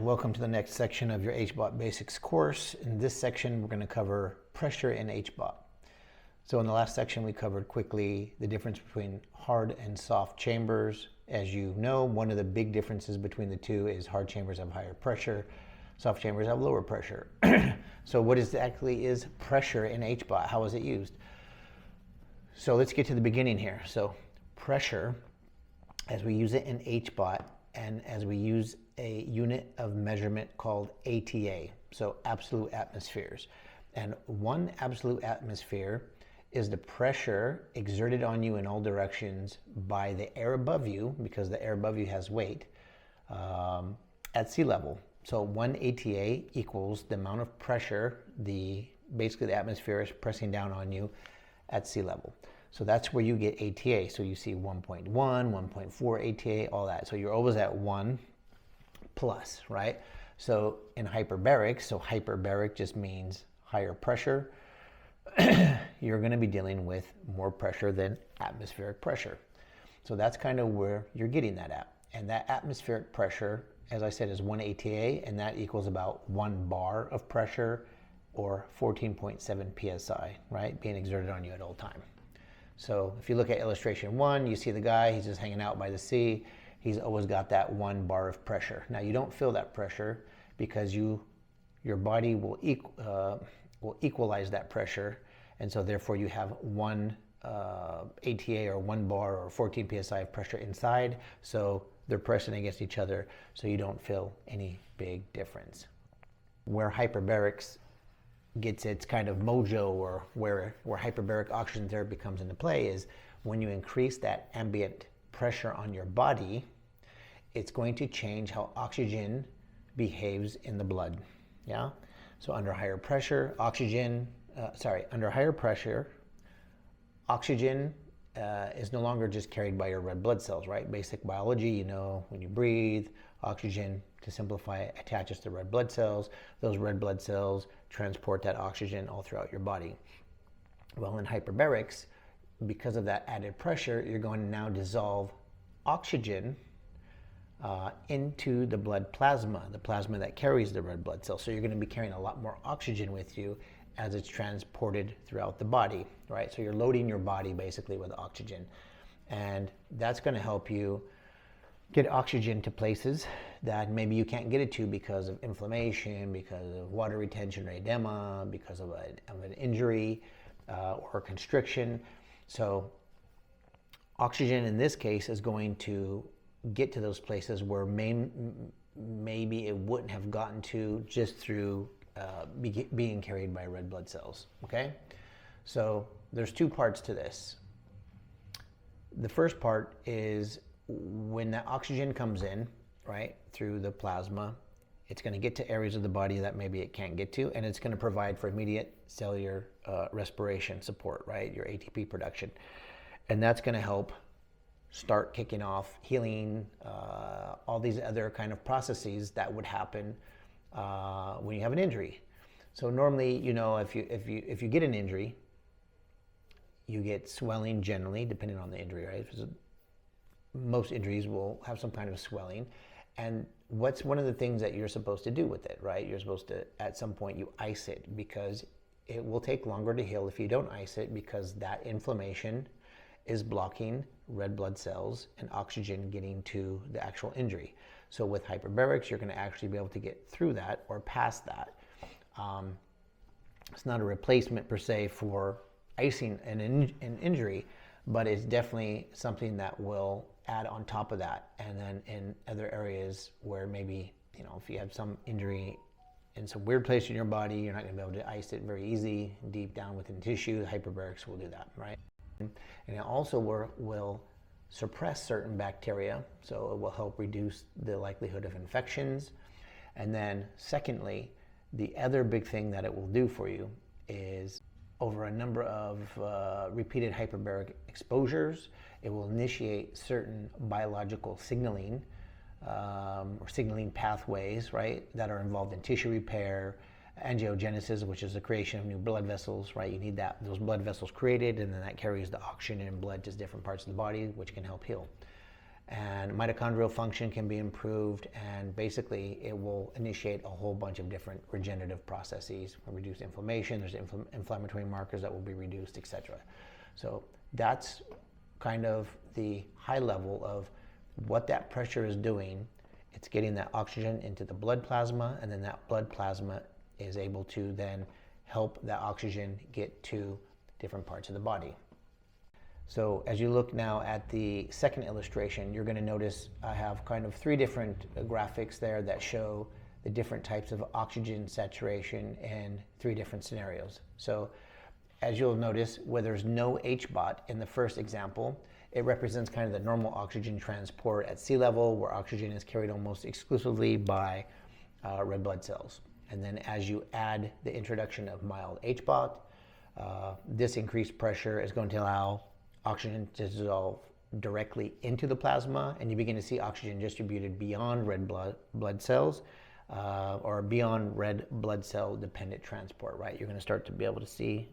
welcome to the next section of your HBOT Basics course. In this section, we're going to cover pressure in HBOT. So in the last section, we covered quickly the difference between hard and soft chambers. As you know, one of the big differences between the two is hard chambers have higher pressure, soft chambers have lower pressure. So what exactly is pressure in HBOT? How is it used? So let's get to the beginning here. So pressure, as we use it in HBOT, and as we use a unit of measurement called ATA, so absolute atmospheres. And one absolute atmosphere is the pressure exerted on you in all directions by the air above you, because the air above you has weight, at sea level. So one ATA equals the amount of pressure basically the atmosphere is pressing down on you at sea level. So that's where you get ATA. So you see 1.1, 1.4 ATA, all that. So you're always at 1 plus, right? So in hyperbaric, so hyperbaric just means higher pressure, you're going to be dealing with more pressure than atmospheric pressure. So that's kind of where you're getting that at. And that atmospheric pressure, as I said, is 1 ATA, and that equals about 1 bar of pressure or 14.7 psi, right? Being exerted on you at all time. So if you look at illustration 1, you see the guy, he's just hanging out by the sea. He's always got that 1 bar of pressure. Now you don't feel that pressure because your body will equalize that pressure, and so therefore you have 1 ATA or 1 bar or 14 psi of pressure inside. So they're pressing against each other, so you don't feel any big difference. Where hyperbarics gets its kind of mojo, or where hyperbaric oxygen therapy comes into play, is when you increase that ambient pressure on your body, it's going to change how oxygen behaves in the blood. Yeah. So under higher pressure, oxygen is no longer just carried by your red blood cells, right? Basic biology, you know, when you breathe, oxygen, to simplify it, attaches to red blood cells. Those red blood cells transport that oxygen all throughout your body. Well, in hyperbarics, because of that added pressure, you're going to now dissolve oxygen into the blood plasma, the plasma that carries the red blood cells. So you're going to be carrying a lot more oxygen with you as it's transported throughout the body, right? So you're loading your body basically with oxygen. And that's going to help you get oxygen to places that maybe you can't get it to because of inflammation, because of water retention or edema, because of an injury or constriction. So oxygen in this case is going to get to those places where maybe it wouldn't have gotten to just through being carried by red blood cells, okay? So there's 2 parts to this. The first part is when that oxygen comes in, right, through the plasma, it's going to get to areas of the body that maybe it can't get to, and it's going to provide for immediate cellular respiration support, right, your ATP production. And that's going to help start kicking off healing, all these other kind of processes that would happen when you have an injury. So normally, you know, if you get an injury, you get swelling generally, depending on the injury, right? Most injuries will have some kind of swelling. And what's one of the things that you're supposed to do with it, right? You're supposed to, at some point, you ice it, because it will take longer to heal if you don't ice it, because that inflammation is blocking red blood cells and oxygen getting to the actual injury. So with hyperbarics, you're going to actually be able to get through that or past that. It's not a replacement per se for icing an injury, but it's definitely something that will add on top of that. And then in other areas where maybe, you know, if you have some injury in some weird place in your body, you're not going to be able to ice it very easy deep down within tissue. Hyperbarics will do that, right? And it also will suppress certain bacteria, so it will help reduce the likelihood of infections. And then secondly, the other big thing that it will do for you is, over a number of repeated hyperbaric exposures, it will initiate certain biological signaling or signaling pathways, right, that are involved in tissue repair, angiogenesis, which is the creation of new blood vessels, right? You need those blood vessels created, and then that carries the oxygen and blood to different parts of the body, which can help heal. and mitochondrial function can be improved, and basically it will initiate a whole bunch of different regenerative processes, reduce inflammation, there's inflammatory markers that will be reduced, etc. So that's kind of the high level of what that pressure is doing. It's getting that oxygen into the blood plasma, and then that blood plasma is able to then help that oxygen get to different parts of the body. So as you look now at the second illustration, you're going to notice I have kind of three different graphics there that show the different types of oxygen saturation in three different scenarios. So as you'll notice, where there's no HBOT in the first example, it represents kind of the normal oxygen transport at sea level, where oxygen is carried almost exclusively by red blood cells. And then as you add the introduction of mild HBOT, this increased pressure is going to allow oxygen to dissolve directly into the plasma, and you begin to see oxygen distributed beyond red blood cells, or beyond red blood cell dependent transport, right? You're going to start to be able to see,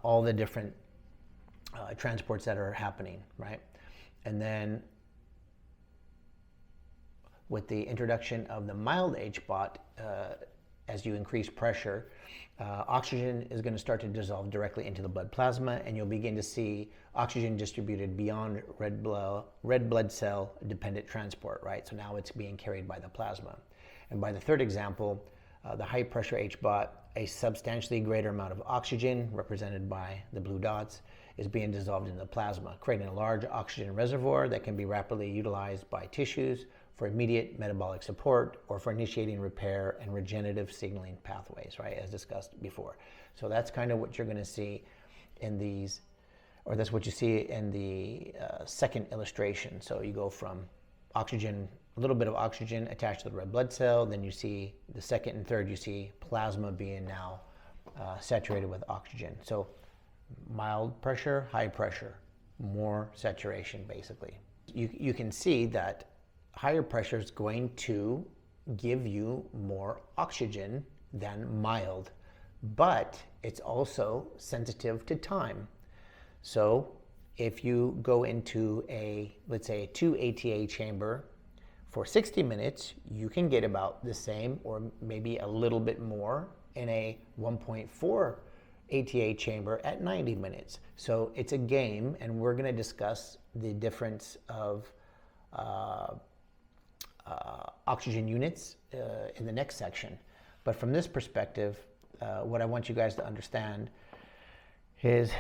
all the different transports that are happening, right? And then with the introduction of the mild HBOT, as you increase pressure, oxygen is going to start to dissolve directly into the blood plasma, and you'll begin to see oxygen distributed beyond red blood cell dependent transport, right? So now it's being carried by the plasma. And by the third example, the high pressure HBOT, a substantially greater amount of oxygen, represented by the blue dots, is being dissolved in the plasma, creating a large oxygen reservoir that can be rapidly utilized by tissues for immediate metabolic support or for initiating repair and regenerative signaling pathways, right, as discussed before. So that's kind of what you're going to see in these, or that's what you see in the second illustration. So you go from oxygen, a little bit of oxygen attached to the red blood cell, then you see the second and third, you see plasma being now saturated with oxygen. So mild pressure, high pressure, more saturation basically. You can see that higher pressure is going to give you more oxygen than mild, but it's also sensitive to time. So if you go into a, let's say, a 2 ATA chamber for 60 minutes, you can get about the same or maybe a little bit more in a 1.4 ATA chamber at 90 minutes. So it's a game, and we're going to discuss the difference of oxygen units in the next section. But from this perspective, what I want you guys to understand is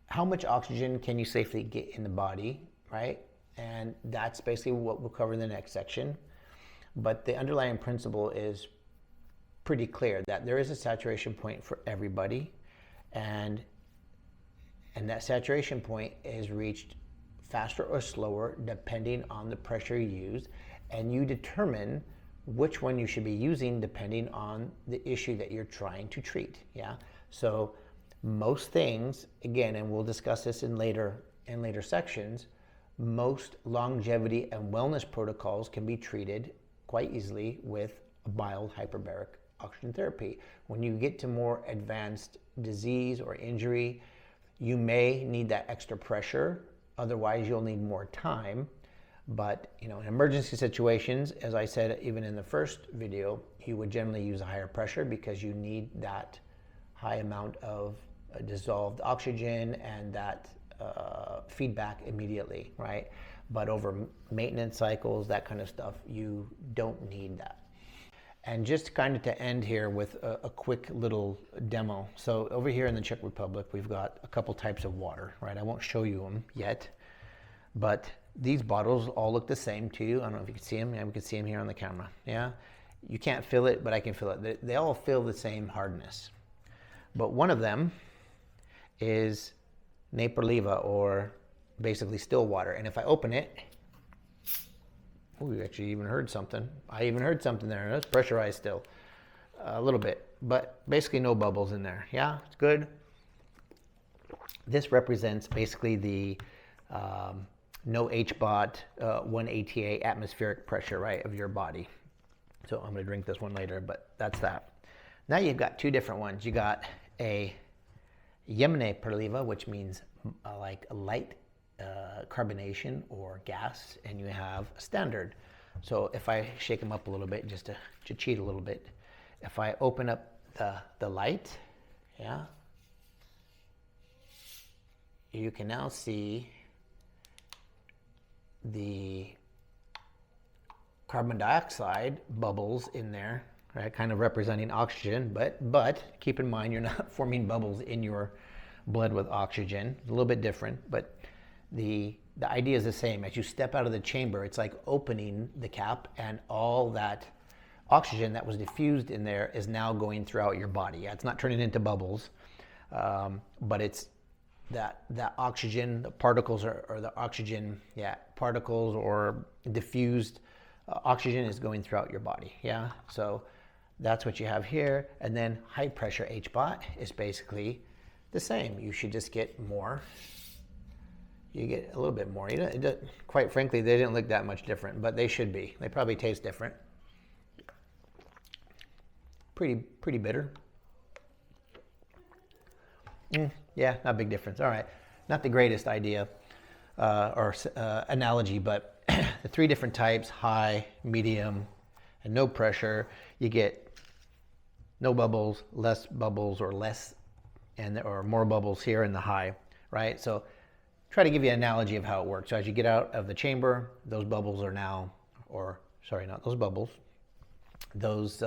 how much oxygen can you safely get in the body, right? And that's basically what we'll cover in the next section. But the underlying principle is pretty clear, that there is a saturation point for everybody, and that saturation point is reached faster or slower depending on the pressure used, and you determine which one you should be using depending on the issue that you're trying to treat. Yeah, so most things, again, and we'll discuss this in later sections, most longevity and wellness protocols can be treated quite easily with a mild hyperbaric oxygen therapy. When you get to more advanced disease or injury, you may need that extra pressure. Otherwise, you'll need more time. But in emergency situations, as I said, even in the first video, you would generally use a higher pressure because you need that high amount of dissolved oxygen and that feedback immediately, right? But over maintenance cycles, that kind of stuff, you don't need that. And just kind of to end here with a quick little demo. So over here in the Czech Republic, we've got a couple types of water, right? I won't show you them yet, but these bottles all look the same to you. I don't know if you can see them. Yeah, we can see them here on the camera. Yeah, you can't feel it, but I can feel it. They all feel the same hardness. But one of them is Naperliva, or basically still water. And if I open it, oh, you actually even heard something. I even heard something there. It's pressurized still, a little bit, but basically no bubbles in there. Yeah, it's good. This represents basically the no HBOT, 1 ATA atmospheric pressure, right, of your body. So I'm going to drink this one later, but that's that. Now you've got two different ones. You got a Yemene Perliva, which means like a light carbonation or gas, and you have a standard. So if I shake them up a little bit, just to cheat a little bit, if I open up the light, yeah, you can now see the carbon dioxide bubbles in there, right? Kind of representing oxygen, but keep in mind you're not forming bubbles in your blood with oxygen. It's a little bit different, but the idea is the same. As you step out of the chamber, it's like opening the cap, and all that oxygen that was diffused in there is now going throughout your body. Yeah, it's not turning into bubbles, but it's that oxygen, the particles or the oxygen, particles or diffused oxygen is going throughout your body. Yeah, so that's what you have here. And then high pressure HBOT is basically the same. You should just get more. You get a little bit more. You know, quite frankly, they didn't look that much different, but they should be. They probably taste different. Pretty bitter. Yeah, not a big difference. All right, not the greatest idea or analogy, but the three different types: high, medium, and no pressure. You get no bubbles, less bubbles, or less, or more bubbles here in the high, right? So try to give you an analogy of how it works. So as you get out of the chamber, those bubbles are now, or sorry, not those bubbles, those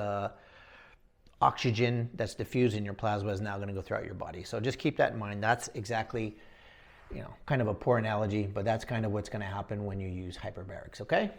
oxygen that's diffused in your plasma is now going to go throughout your body. So just keep that in mind. That's exactly, kind of a poor analogy, but that's kind of what's going to happen when you use hyperbarics, okay?